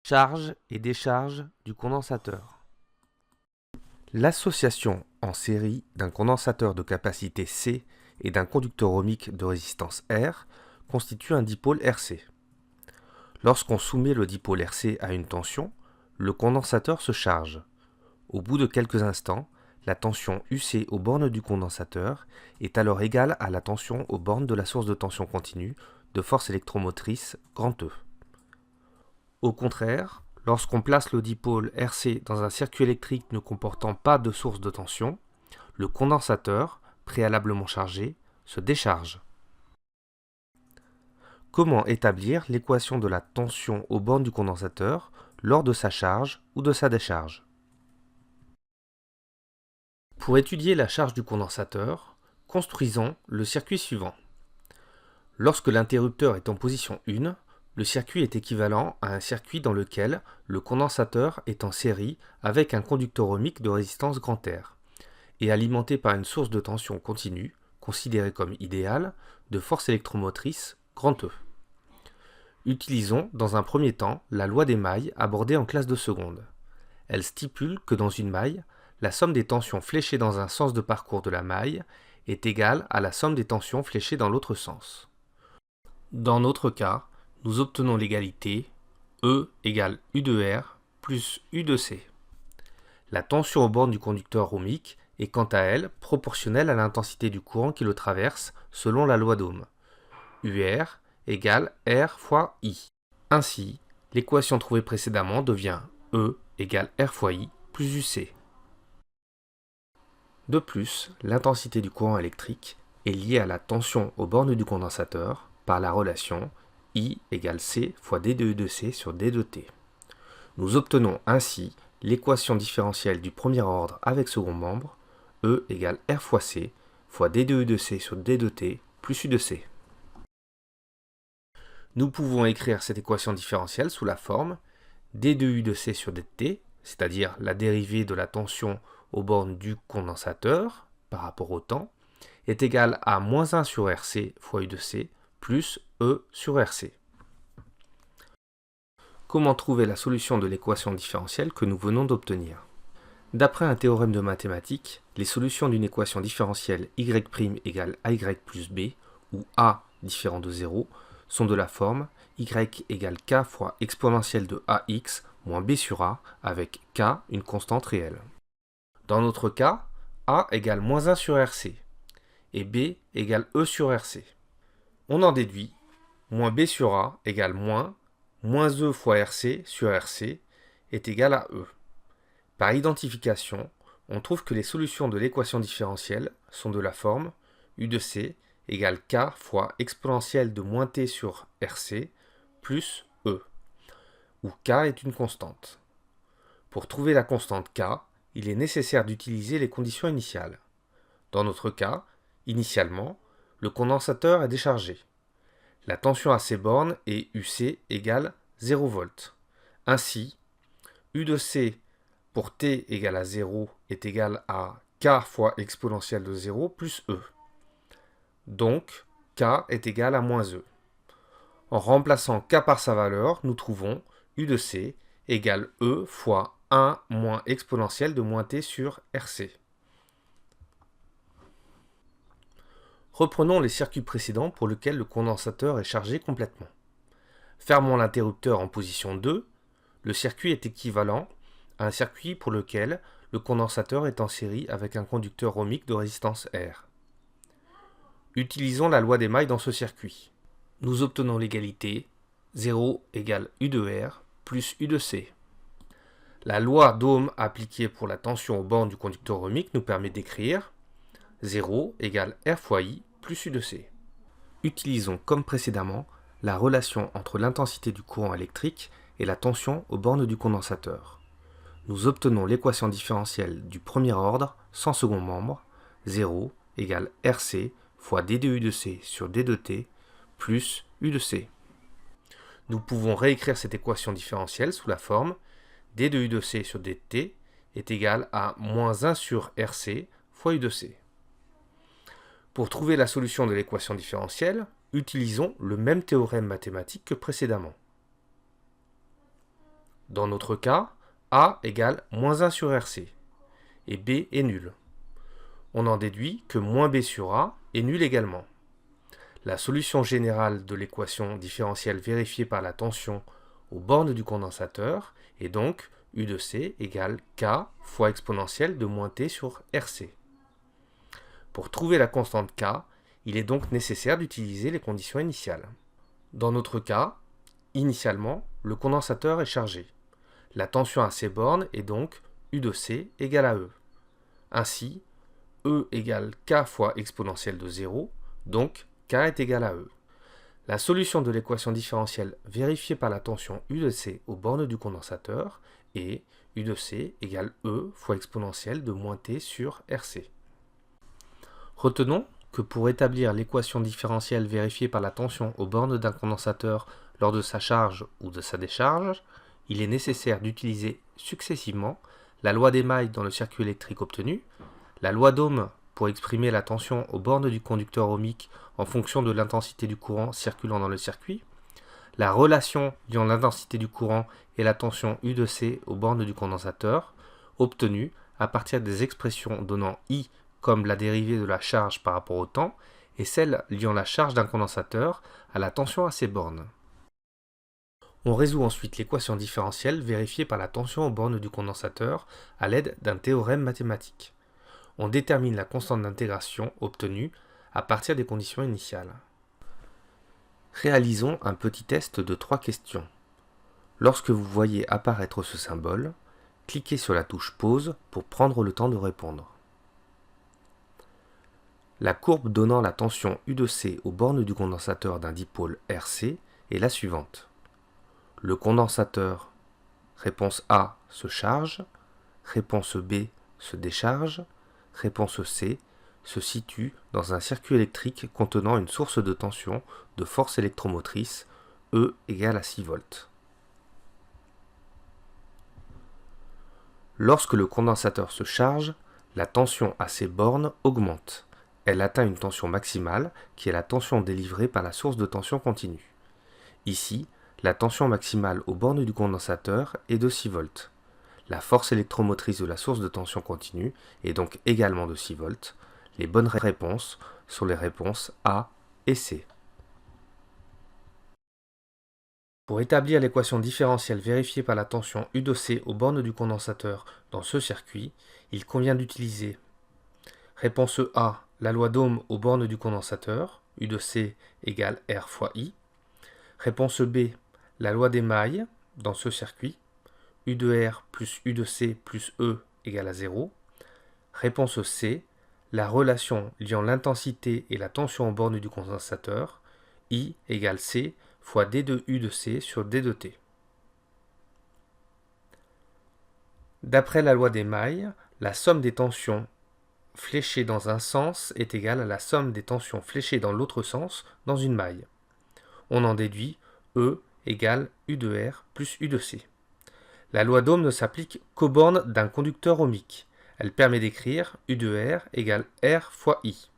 Charge et décharge du condensateur. L'association en série d'un condensateur de capacité C et d'un conducteur ohmique de résistance R constitue un dipôle RC. Lorsqu'on soumet le dipôle RC à une tension, le condensateur se charge. Au bout de quelques instants, la tension UC aux bornes du condensateur est alors égale à la tension aux bornes de la source de tension continue de force électromotrice grand E. Au contraire, lorsqu'on place le dipôle RC dans un circuit électrique ne comportant pas de source de tension, le condensateur, préalablement chargé, se décharge. Comment établir l'équation de la tension aux bornes du condensateur lors de sa charge ou de sa décharge? Pour étudier la charge du condensateur, construisons le circuit suivant. Lorsque l'interrupteur est en position 1, le circuit est équivalent à un circuit dans lequel le condensateur est en série avec un conducteur ohmique de résistance grand R et alimenté par une source de tension continue, considérée comme idéale, de force électromotrice grand E. Utilisons dans un premier temps la loi des mailles abordée en classe de seconde. Elle stipule que dans une maille, la somme des tensions fléchées dans un sens de parcours de la maille est égale à la somme des tensions fléchées dans l'autre sens. Dans notre cas, nous obtenons l'égalité E égale U de R plus U de C. La tension aux bornes du conducteur ohmique est quant à elle proportionnelle à l'intensité du courant qui le traverse selon la loi d'Ohm. UR égale R fois I. Ainsi, l'équation trouvée précédemment devient E égale R fois I plus UC. De plus, l'intensité du courant électrique est liée à la tension aux bornes du condensateur par la relation I égale C fois D de U de C sur D de T. Nous obtenons ainsi l'équation différentielle du premier ordre avec second membre, E égale R fois C fois D de U de C sur D de T plus U de C. Nous pouvons écrire cette équation différentielle sous la forme D de U de C sur D de T, c'est-à-dire la dérivée de la tension aux bornes du condensateur par rapport au temps, est égale à moins 1 sur RC fois U de C plus E sur RC. Comment trouver la solution de l'équation différentielle que nous venons d'obtenir? D'après un théorème de mathématiques, les solutions d'une équation différentielle y' égale AY plus B, où A différent de 0, sont de la forme y égale k fois exponentielle de ax moins b sur a, avec k une constante réelle. Dans notre cas, a égale moins 1 sur rc, et b égale e sur rc. On en déduit moins b sur a égale moins e fois rc sur rc est égal à e. Par identification, on trouve que les solutions de l'équation différentielle sont de la forme u de c égale k fois exponentielle de moins t sur rc plus e, où k est une constante. Pour trouver la constante k, il est nécessaire d'utiliser les conditions initiales. Dans notre cas, initialement, le condensateur est déchargé. La tension à ces bornes est UC égale 0 V. Ainsi, U de C pour t égale à 0 est égal à k fois exponentielle de 0 plus e. Donc, k est égal à moins e. En remplaçant k par sa valeur, nous trouvons U de C égale e fois 1 moins exponentielle de moins t sur rc. Reprenons les circuits précédents pour lesquels le condensateur est chargé complètement. Fermons l'interrupteur en position 2. Le circuit est équivalent à un circuit pour lequel le condensateur est en série avec un conducteur ohmique de résistance R. Utilisons la loi des mailles dans ce circuit. Nous obtenons l'égalité 0 égale U de R plus U de C. La loi d'Ohm appliquée pour la tension aux bornes du conducteur ohmique nous permet d'écrire 0 égale R fois I plus U de C. Utilisons comme précédemment la relation entre l'intensité du courant électrique et la tension aux bornes du condensateur. Nous obtenons l'équation différentielle du premier ordre sans second membre, 0 égale RC fois D de U de C sur D de T plus U de C. Nous pouvons réécrire cette équation différentielle sous la forme D de U de C sur D de T est égal à moins 1 sur RC fois U de C. Pour trouver la solution de l'équation différentielle, utilisons le même théorème mathématique que précédemment. Dans notre cas, A égale moins 1 sur RC, et B est nul. On en déduit que moins B sur A est nul également. La solution générale de l'équation différentielle vérifiée par la tension aux bornes du condensateur est donc U de C égale K fois exponentielle de moins T sur RC. Pour trouver la constante K, il est donc nécessaire d'utiliser les conditions initiales. Dans notre cas, initialement, le condensateur est chargé. La tension à ces bornes est donc U de C égale à E. Ainsi, E égale K fois exponentielle de 0, donc K est égal à E. La solution de l'équation différentielle vérifiée par la tension U de C aux bornes du condensateur est U de C égale E fois exponentielle de moins T sur RC. Retenons que pour établir l'équation différentielle vérifiée par la tension aux bornes d'un condensateur lors de sa charge ou de sa décharge, il est nécessaire d'utiliser successivement la loi d'émail dans le circuit électrique obtenu, la loi d'Ohm pour exprimer la tension aux bornes du conducteur ohmique en fonction de l'intensité du courant circulant dans le circuit, la relation liant l'intensité du courant et la tension U de C aux bornes du condensateur, obtenue à partir des expressions donnant I comme la dérivée de la charge par rapport au temps, et celle liant la charge d'un condensateur à la tension à ses bornes. On résout ensuite l'équation différentielle vérifiée par la tension aux bornes du condensateur à l'aide d'un théorème mathématique. On détermine la constante d'intégration obtenue à partir des conditions initiales. Réalisons un petit test de 3 questions. Lorsque vous voyez apparaître ce symbole, cliquez sur la touche pause pour prendre le temps de répondre. La courbe donnant la tension U de C aux bornes du condensateur d'un dipôle RC est la suivante. Le condensateur, réponse A, se charge, réponse B, se décharge, réponse C, se situe dans un circuit électrique contenant une source de tension de force électromotrice E égale à 6 volts. Lorsque le condensateur se charge, la tension à ses bornes augmente. Elle atteint une tension maximale, qui est la tension délivrée par la source de tension continue. Ici, la tension maximale aux bornes du condensateur est de 6 volts. La force électromotrice de la source de tension continue est donc également de 6 volts. Les bonnes réponses sont les réponses A et C. Pour établir l'équation différentielle vérifiée par la tension U de C aux bornes du condensateur dans ce circuit, il convient d'utiliser réponse A, la loi d'Ohm aux bornes du condensateur, U de C égale R fois I. Réponse B, la loi d'émail dans ce circuit, U de R plus U de C plus E égale à 0. Réponse C, la relation liant l'intensité et la tension aux bornes du condensateur, I égale C fois D de U de C sur D de T. D'après la loi d'émail, la somme des tensions fléchées dans un sens est égale à la somme des tensions fléchées dans l'autre sens dans une maille. On en déduit E égale U de R plus U de C. La loi d'Ohm ne s'applique qu'aux bornes d'un conducteur ohmique. Elle permet d'écrire U de R égale R fois I.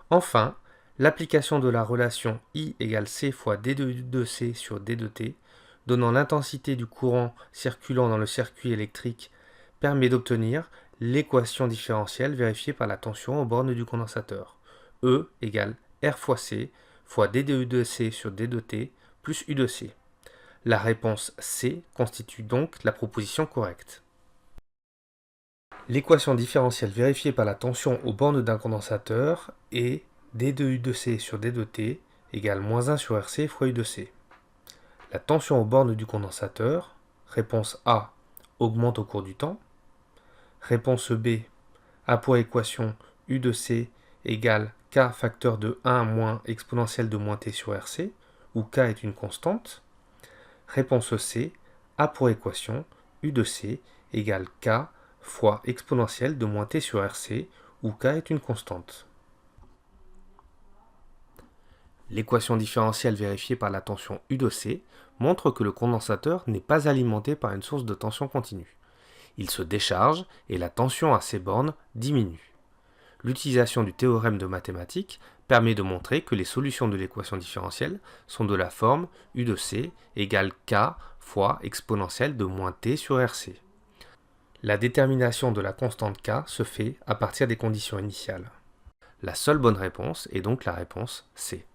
Enfin, l'application de la relation I égale C fois D de U de C sur D de T, donnant l'intensité du courant circulant dans le circuit électrique, permet d'obtenir l'équation différentielle vérifiée par la tension aux bornes du condensateur. E égale R fois C fois D de U de C sur D de T plus U de C. La réponse C constitue donc la proposition correcte. L'équation différentielle vérifiée par la tension aux bornes d'un condensateur est D de U de C sur D de T égale moins 1 sur RC fois U de C. La tension aux bornes du condensateur, réponse A, augmente au cours du temps. Réponse B, a pour équation U de C égale K facteur de 1 moins exponentielle de moins T sur RC, où K est une constante. Réponse C, a pour équation U de C égale K fois exponentielle de moins T sur RC, où K est une constante. L'équation différentielle vérifiée par la tension U de C montre que le condensateur n'est pas alimenté par une source de tension continue. Il se décharge et la tension à ses bornes diminue. L'utilisation du théorème de mathématiques permet de montrer que les solutions de l'équation différentielle sont de la forme U de C égale K fois exponentielle de moins T sur RC. La détermination de la constante K se fait à partir des conditions initiales. La seule bonne réponse est donc la réponse C.